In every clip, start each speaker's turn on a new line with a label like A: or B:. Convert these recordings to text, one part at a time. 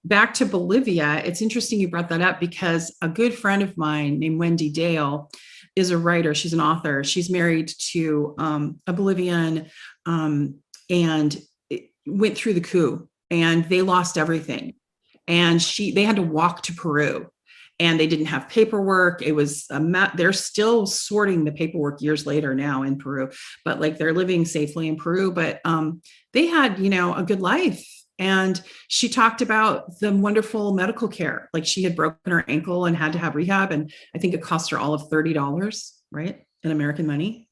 A: back to Bolivia, it's interesting you brought that up because a good friend of mine named Wendy Dale is a writer. She's an author. She's married to a Bolivian and went through the coup and they lost everything. And they had to walk to Peru and they didn't have paperwork. It was they're still sorting the paperwork years later now in Peru, but like they're living safely in Peru. But they had, a good life. And she talked about the wonderful medical care. Like she had broken her ankle and had to have rehab. And I think it cost her all of $30, right? In American money.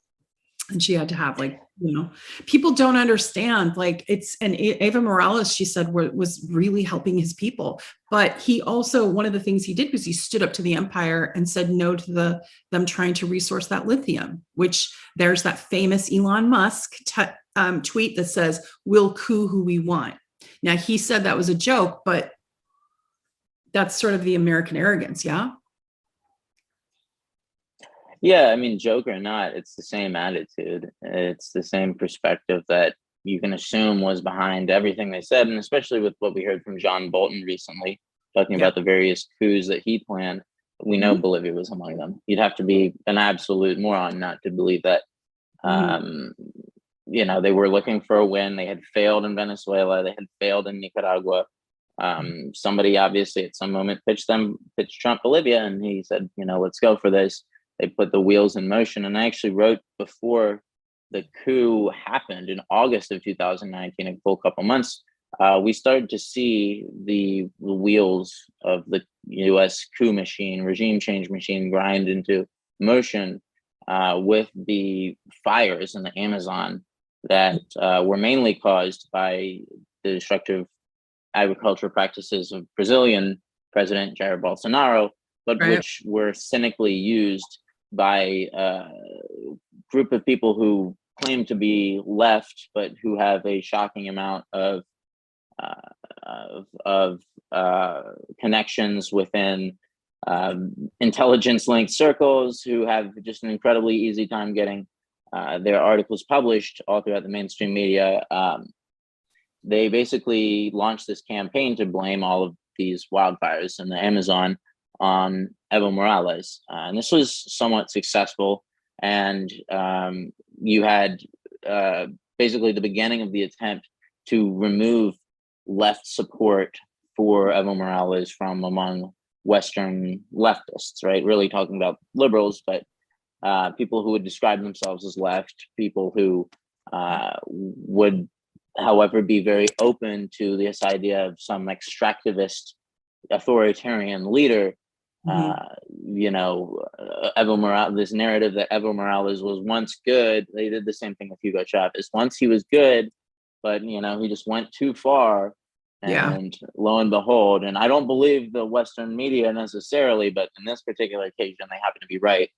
A: And she had to have people don't understand and Evo Morales, she said, was really helping his people. But he also, one of the things he did was he stood up to the empire and said no to them trying to resource that lithium, which there's that famous Elon Musk tweet that says, we'll coup who we want. Now, he said that was a joke, but that's sort of the American arrogance, yeah?
B: Yeah, I mean, joke or not, it's the same attitude. It's the same perspective that you can assume was behind everything they said, and especially with what we heard from John Bolton recently, talking about the various coups that he planned. We know Bolivia was among them. You'd have to be an absolute moron not to believe that. They were looking for a win. They had failed in Venezuela. They had failed in Nicaragua. Somebody obviously at some moment pitched Trump Bolivia, and he said, let's go for this. They put the wheels in motion. And I actually wrote before the coup happened in August of 2019, a full couple months, we started to see the wheels of the U.S. coup machine, regime change machine, grind into motion with the fires in the Amazon that were mainly caused by the destructive agricultural practices of Brazilian President Jair Bolsonaro, but which were cynically used by a group of people who claim to be left, but who have a shocking amount of connections within intelligence-linked circles, who have just an incredibly easy time getting their articles published all throughout the mainstream media. They basically launched this campaign to blame all of these wildfires in the Amazon on Evo Morales. And this was somewhat successful. And you had basically the beginning of the attempt to remove left support for Evo Morales from among Western leftists, right? Really talking about liberals, but people who would describe themselves as left, people who would, however, be very open to this idea of some extractivist authoritarian leader. Evo Morales, this narrative that Evo Morales was once good. They did the same thing with Hugo Chavez. Once he was good, but he just went too far. And lo and behold, and I don't believe the Western media necessarily, but in this particular occasion, they happen to be right.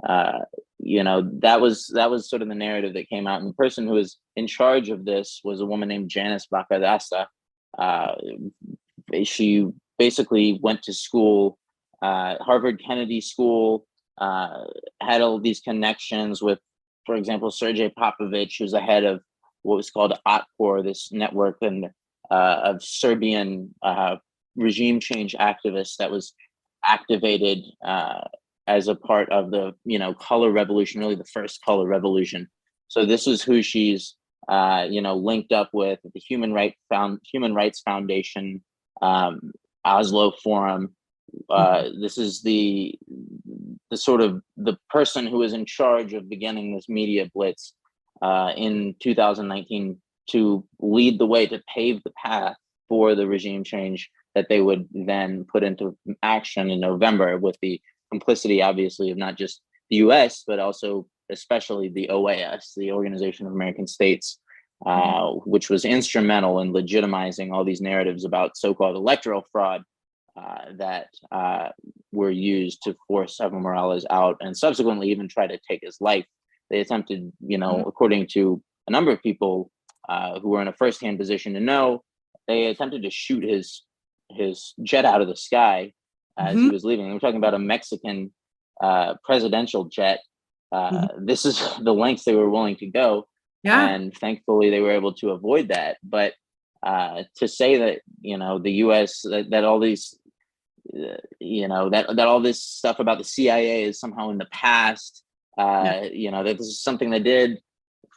B: That was sort of the narrative that came out. And the person who was in charge of this was a woman named Janice Bacadasta. She basically went to school, Harvard Kennedy School, had all these connections with, for example, Sergei Popovich, who's the head of what was called Otpor, this network of Serbian regime change activists that was activated as a part of the color revolution, really the first color revolution. So this is who she's linked up with the Human Rights Foundation, Oslo Forum. This is the sort of the person who is in charge of beginning this media blitz in 2019 to lead the way, to pave the path for the regime change that they would then put into action in November, with the complicity, obviously, of not just the US, but also especially the OAS, the Organization of American States, which was instrumental in legitimizing all these narratives about so-called electoral fraud that were used to force Evo Morales out and subsequently even try to take his life. They attempted, according to a number of people who were in a first-hand position to know, they attempted to shoot his jet out of the sky as he was leaving. We're talking about a Mexican presidential jet. This is the lengths they were willing to go. And thankfully they were able to avoid that. But to say that, the U.S. that all these, that all this stuff about the CIA is somehow in the past. That this is something they did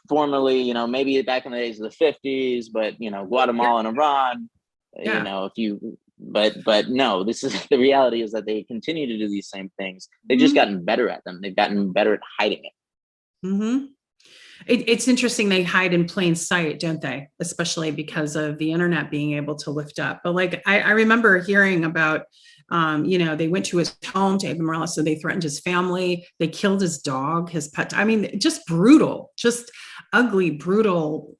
B: formerly, maybe back in the days of the 50s, but Guatemala and Iran, if you but no, this is the reality is that they continue to do these same things. They've just gotten better at them. They've gotten better at hiding it.
A: Mm-hmm. It's interesting. They hide in plain sight, don't they? Especially because of the internet being able to lift up. But like, I remember hearing about, they went to his home to Evo Morales, so they threatened his family. They killed his dog, his pet. I mean, just brutal, just ugly, brutal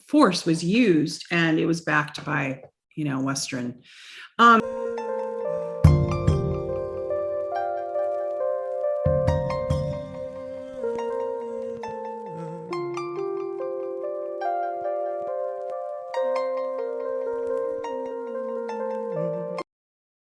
A: force was used, and it was backed by, Western